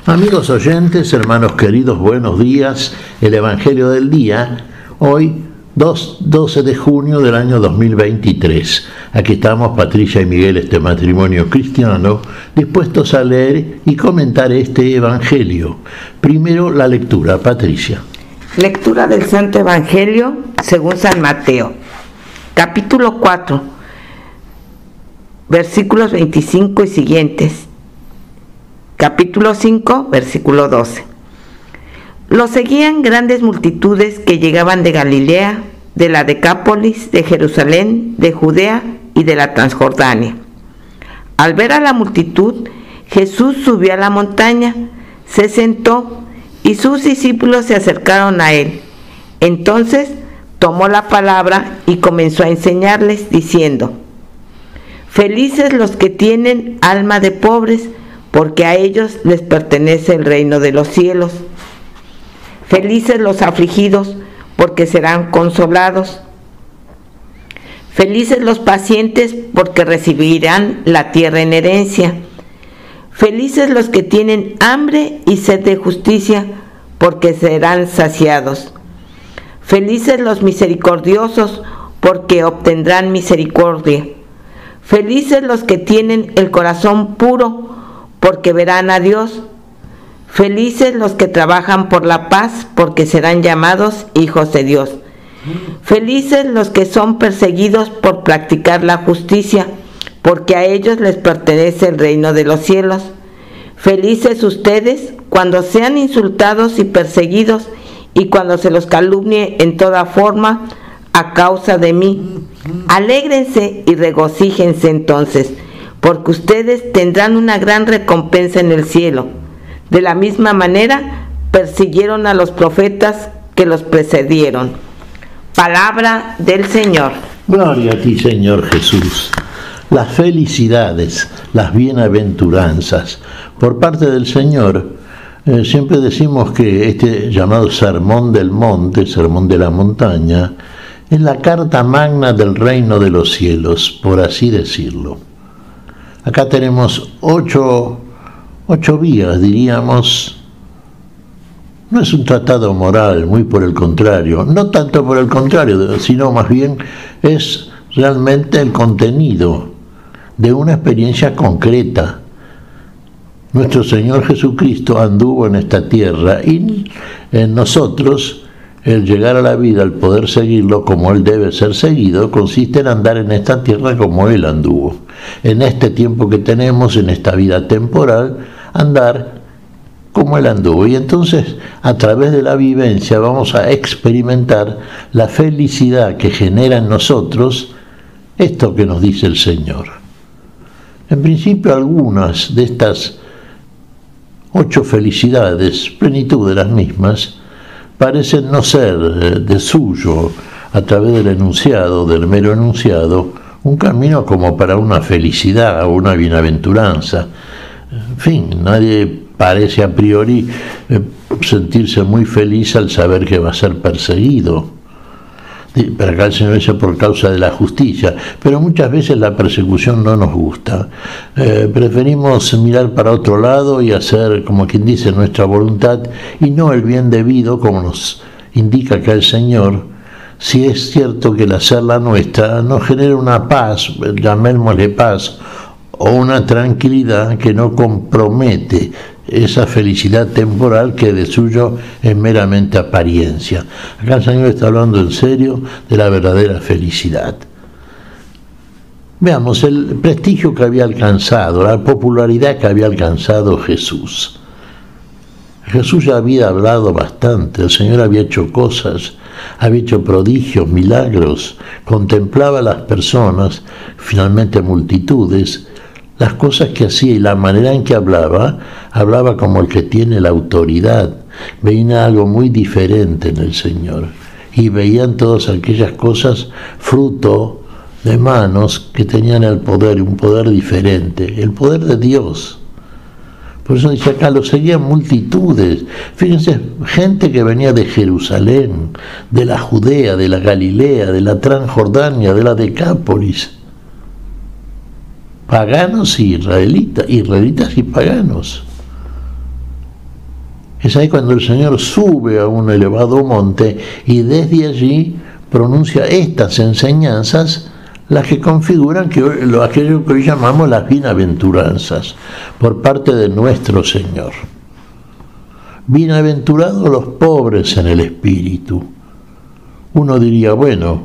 Amigos oyentes, hermanos queridos, buenos días. El Evangelio del día, hoy 12 de junio del año 2023. Aquí estamos, Patricia y Miguel, este matrimonio cristiano, dispuestos a leer y comentar este Evangelio. Primero la lectura, Patricia. Lectura del Santo Evangelio según San Mateo, capítulo 4, versículos 25 y siguientes. Capítulo 5, versículo 12. Lo seguían grandes multitudes que llegaban de Galilea, de la Decápolis, de Jerusalén, de Judea y de la Transjordania. Al ver a la multitud, Jesús subió a la montaña, se sentó y sus discípulos se acercaron a él. Entonces tomó la palabra y comenzó a enseñarles, diciendo: Felices los que tienen alma de pobres, porque a ellos les pertenece el reino de los cielos. Felices los afligidos, porque serán consolados. Felices los pacientes, porque recibirán la tierra en herencia. Felices los que tienen hambre y sed de justicia, porque serán saciados. Felices los misericordiosos, porque obtendrán misericordia. Felices los que tienen el corazón puro, porque verán a Dios. Felices los que trabajan por la paz, porque serán llamados hijos de Dios. Felices los que son perseguidos por practicar la justicia, porque a ellos les pertenece el reino de los cielos. Felices ustedes cuando sean insultados y perseguidos, y cuando se los calumnie en toda forma a causa de mí. Alégrense y regocíjense entonces, porque ustedes tendrán una gran recompensa en el cielo. De la misma manera persiguieron a los profetas que los precedieron. Palabra del Señor. Gloria a ti, Señor Jesús. Las felicidades, las bienaventuranzas por parte del Señor. Siempre decimos que este llamado Sermón del Monte, Sermón de la Montaña, es la carta magna del reino de los cielos, por así decirlo. Acá tenemos ocho vías, diríamos. No es un tratado moral, muy por el contrario, no tanto por el contrario, sino más bien es realmente el contenido de una experiencia concreta. Nuestro Señor Jesucristo anduvo en esta tierra y en nosotros el llegar a la vida, el poder seguirlo como Él debe ser seguido, consiste en andar en esta tierra como Él anduvo. En este tiempo que tenemos, en esta vida temporal, andar como Él anduvo. Y entonces, a través de la vivencia, vamos a experimentar la felicidad que genera en nosotros esto que nos dice el Señor. En principio, algunas de estas 8 felicidades, plenitud de las mismas, parecen no ser de suyo, a través del enunciado, del mero enunciado, un camino como para una felicidad o una bienaventuranza. En fin, nadie parece a priori sentirse muy feliz al saber que va a ser perseguido. Pero acá el Señor dice por causa de la justicia, pero muchas veces la persecución no nos gusta. Preferimos mirar para otro lado y hacer, como quien dice, nuestra voluntad y no el bien debido, como nos indica acá el Señor. Si es cierto que el hacer la nuestra nos genera una paz, llamémosle paz, o una tranquilidad que no compromete esa felicidad temporal que de suyo es meramente apariencia. Acá el Señor está hablando en serio de la verdadera felicidad. Veamos el prestigio que había alcanzado, la popularidad que había alcanzado Jesús. Jesús ya había hablado bastante, el Señor había hecho cosas, había hecho prodigios, milagros, contemplaba a las personas, finalmente multitudes, las cosas que hacía y la manera en que hablaba como el que tiene la autoridad. Veía algo muy diferente en el Señor y veían todas aquellas cosas fruto de manos que tenían el poder, un poder diferente, el poder de Dios. Por eso dice acá, lo seguían multitudes. Fíjense, gente que venía de Jerusalén, de la Judea, de la Galilea, de la Transjordania, de la Decápolis. Paganos y israelitas y paganos. Es ahí cuando el Señor sube a un elevado monte y desde allí pronuncia estas enseñanzas, las que configuran aquello que hoy llamamos las bienaventuranzas, por parte de nuestro Señor. Bienaventurados los pobres en el espíritu. Uno diría, bueno,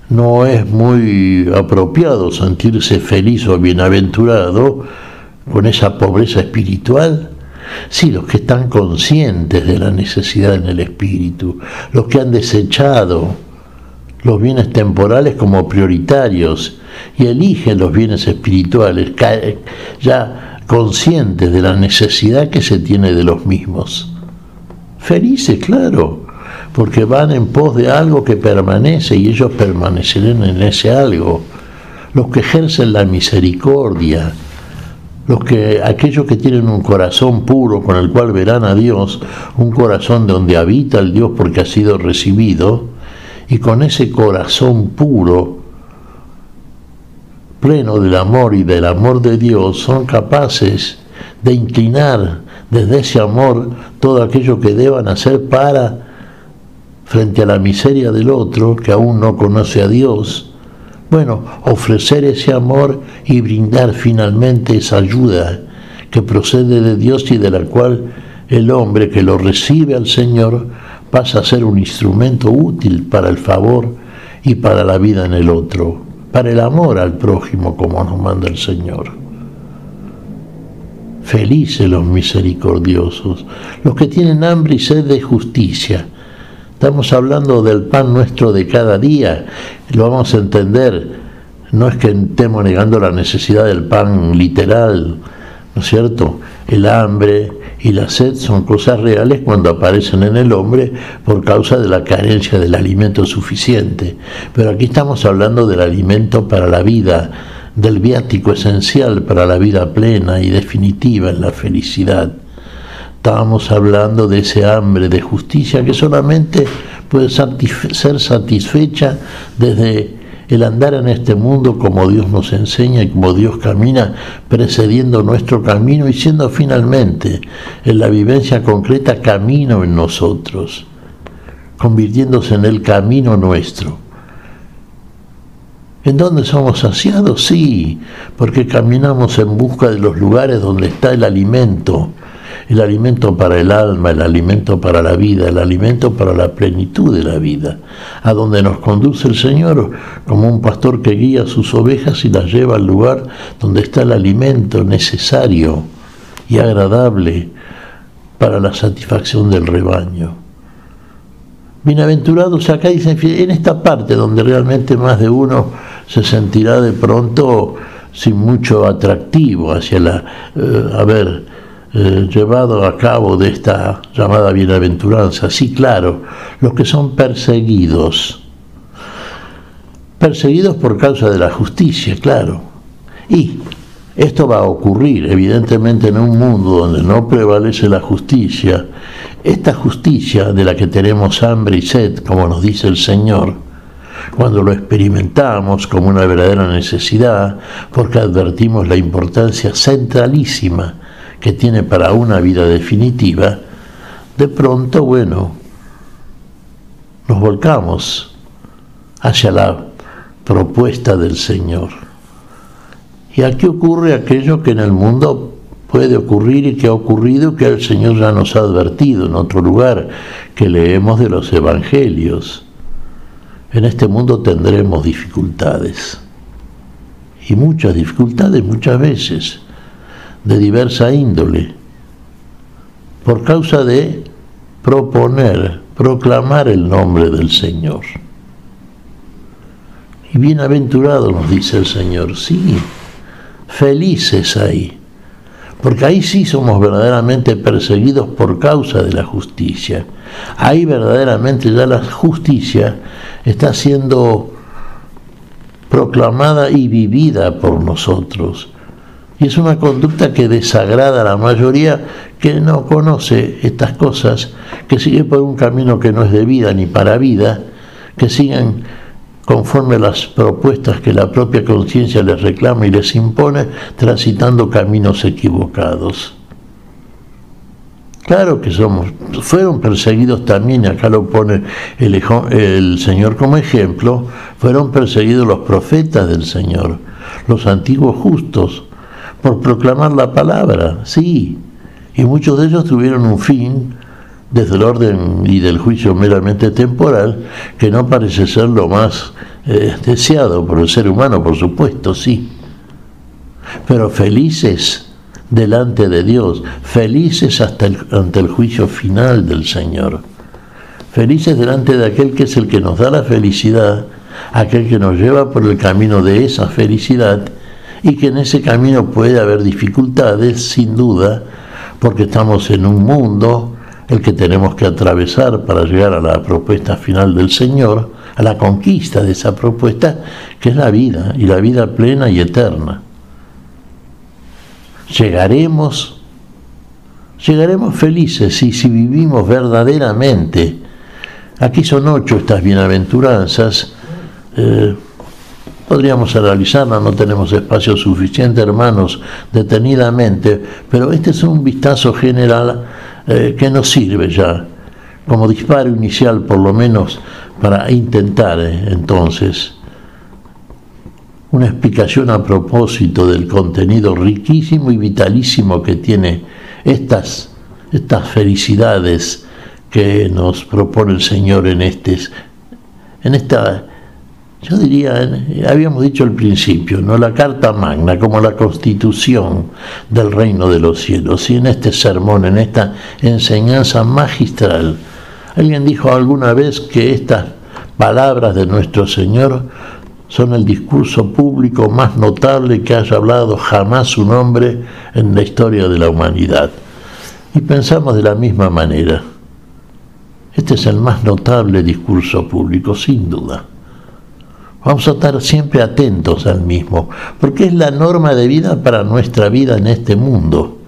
no es muy apropiado sentirse feliz o bienaventurado con esa pobreza espiritual. Sí, los que están conscientes de la necesidad en el espíritu, los que han desechado los bienes temporales como prioritarios y eligen los bienes espirituales, ya conscientes de la necesidad que se tiene de los mismos. Felices, claro, porque van en pos de algo que permanece y ellos permanecerán en ese algo. Los que ejercen la misericordia, aquellos que tienen un corazón puro con el cual verán a Dios, un corazón donde habita el Dios porque ha sido recibido, y con ese corazón puro, pleno del amor y del amor de Dios, son capaces de inclinar desde ese amor todo aquello que deban hacer frente a la miseria del otro, que aún no conoce a Dios, ofrecer ese amor y brindar finalmente esa ayuda que procede de Dios y de la cual el hombre que lo recibe al Señor pasa a ser un instrumento útil para el favor y para la vida en el otro, para el amor al prójimo como nos manda el Señor. Felices los misericordiosos, los que tienen hambre y sed de justicia. Estamos hablando del pan nuestro de cada día, lo vamos a entender, no es que estemos negando la necesidad del pan literal, ¿no es cierto? El hambre y la sed son cosas reales cuando aparecen en el hombre por causa de la carencia del alimento suficiente, pero aquí estamos hablando del alimento para la vida, del viático esencial para la vida plena y definitiva en la felicidad. Estábamos hablando de ese hambre de justicia que solamente puede ser satisfecha desde el andar en este mundo como Dios nos enseña y como Dios camina precediendo nuestro camino y siendo finalmente en la vivencia concreta camino en nosotros, convirtiéndose en el camino nuestro. ¿En dónde somos saciados? Sí, porque caminamos en busca de los lugares donde está el alimento para el alma, el alimento para la vida, el alimento para la plenitud de la vida, a donde nos conduce el Señor como un pastor que guía a sus ovejas y las lleva al lugar donde está el alimento necesario y agradable para la satisfacción del rebaño. Bienaventurados, acá dicen, en esta parte donde realmente más de uno se sentirá de pronto sin mucho atractivo hacia llevado a cabo de esta llamada bienaventuranza. Sí, claro, los que son perseguidos por causa de la justicia, claro. Y esto va a ocurrir, evidentemente, en un mundo donde no prevalece la justicia. Esta justicia de la que tenemos hambre y sed, como nos dice el Señor, cuando lo experimentamos como una verdadera necesidad, porque advertimos la importancia centralísima que tiene para una vida definitiva, de pronto, nos volcamos hacia la propuesta del Señor. Y aquí ocurre aquello que en el mundo puede ocurrir y que ha ocurrido, que el Señor ya nos ha advertido en otro lugar que leemos de los Evangelios. En este mundo tendremos dificultades, y muchas dificultades muchas veces, de diversa índole, por causa de proclamar el nombre del Señor. Y bienaventurado nos dice el Señor, sí, felices ahí, porque ahí sí somos verdaderamente perseguidos por causa de la justicia. Ahí verdaderamente ya la justicia está siendo proclamada y vivida por nosotros. Y es una conducta que desagrada a la mayoría que no conoce estas cosas, que sigue por un camino que no es de vida ni para vida, que siguen conforme a las propuestas que la propia conciencia les reclama y les impone, transitando caminos equivocados. Claro que fueron perseguidos también, y acá lo pone el Señor como ejemplo, fueron perseguidos los profetas del Señor, los antiguos justos, por proclamar la palabra, sí, y muchos de ellos tuvieron un fin desde el orden y del juicio meramente temporal, que no parece ser lo más deseado por el ser humano, por supuesto, sí, pero felices delante de Dios, felices ante el juicio final del Señor, felices delante de aquel que es el que nos da la felicidad, aquel que nos lleva por el camino de esa felicidad, y que en ese camino puede haber dificultades, sin duda, porque estamos en un mundo el que tenemos que atravesar para llegar a la propuesta final del Señor, a la conquista de esa propuesta, que es la vida, y la vida plena y eterna. Llegaremos felices si vivimos verdaderamente. Aquí son 8 estas bienaventuranzas, podríamos analizarlas, no tenemos espacio suficiente, hermanos, detenidamente, pero este es un vistazo general que nos sirve ya como disparo inicial, por lo menos, para intentar entonces una explicación a propósito del contenido riquísimo y vitalísimo que tiene estas felicidades que nos propone el Señor en esta, yo diría, habíamos dicho al principio, ¿no?, la Carta Magna, como la Constitución del Reino de los Cielos, y en este sermón, en esta enseñanza magistral. Alguien dijo alguna vez que estas palabras de nuestro Señor son el discurso público más notable que haya hablado jamás un hombre en la historia de la humanidad. Y pensamos de la misma manera. Este es el más notable discurso público, sin duda. Vamos a estar siempre atentos al mismo, porque es la norma de vida para nuestra vida en este mundo.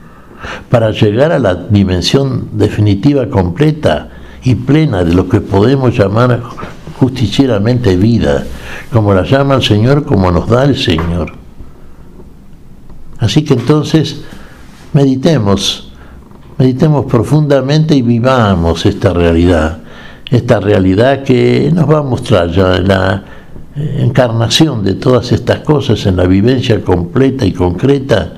Para llegar a la dimensión definitiva, completa y plena de lo que podemos llamar justicieramente vida, como la llama el Señor, como nos da el Señor. Así que entonces meditemos profundamente y vivamos esta realidad que nos va a mostrar ya la encarnación de todas estas cosas en la vivencia completa y concreta.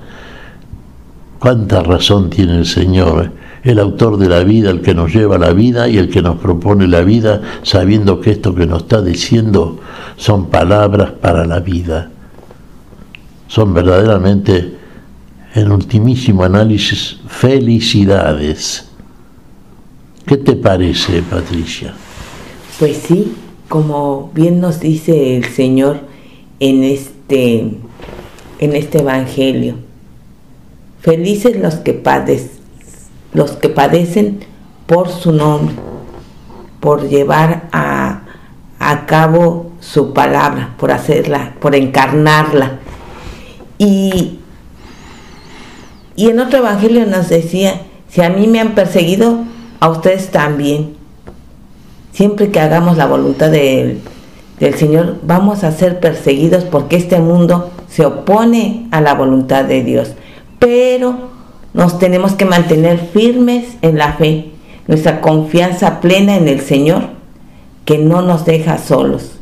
Cuánta razón tiene el Señor, el autor de la vida, el que nos lleva la vida y el que nos propone la vida, sabiendo que esto que nos está diciendo son palabras para la vida. Son verdaderamente, en ultimísimo análisis, felicidades. ¿Qué te parece, Patricia? Pues sí, como bien nos dice el Señor en este Evangelio, felices los que padecen por su nombre, por llevar a cabo su palabra, por hacerla, por encarnarla. Y en otro evangelio nos decía, si a mí me han perseguido, a ustedes también. Siempre que hagamos la voluntad del Señor, vamos a ser perseguidos, porque este mundo se opone a la voluntad de Dios. Pero nos tenemos que mantener firmes en la fe, nuestra confianza plena en el Señor, que no nos deja solos.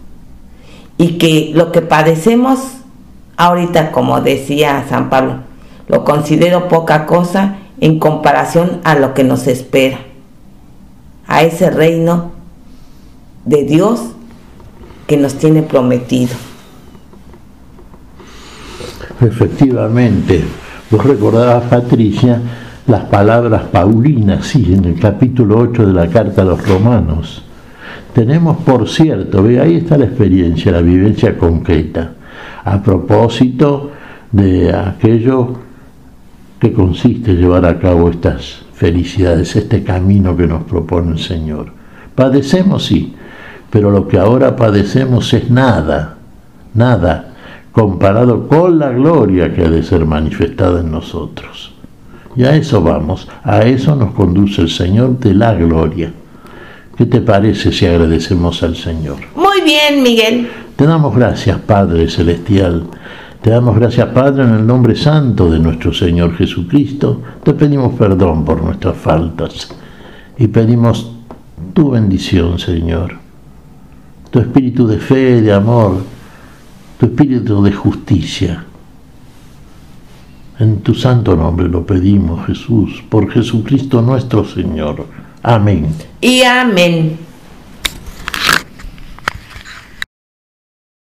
Y que lo que padecemos ahorita, como decía San Pablo, lo considero poca cosa en comparación a lo que nos espera, a ese reino de Dios que nos tiene prometido. Efectivamente. Vos recordabas, Patricia, las palabras paulinas, sí, en el capítulo 8 de la Carta a los Romanos. Tenemos, por cierto, ve, ahí está la experiencia, la vivencia concreta, a propósito de aquello que consiste en llevar a cabo estas felicidades, este camino que nos propone el Señor. Padecemos, sí, pero lo que ahora padecemos es nada comparado con la gloria que ha de ser manifestada en nosotros. Y a eso vamos, a eso nos conduce el Señor de la gloria. ¿Qué te parece si agradecemos al Señor? Muy bien, Miguel. Te damos gracias, Padre Celestial. Te damos gracias, Padre, en el nombre santo de nuestro Señor Jesucristo. Te pedimos perdón por nuestras faltas y pedimos tu bendición, Señor. Tu espíritu de fe, de amor, tu espíritu de justicia. En tu santo nombre lo pedimos, Jesús, por Jesucristo nuestro Señor. Amén. Y amén.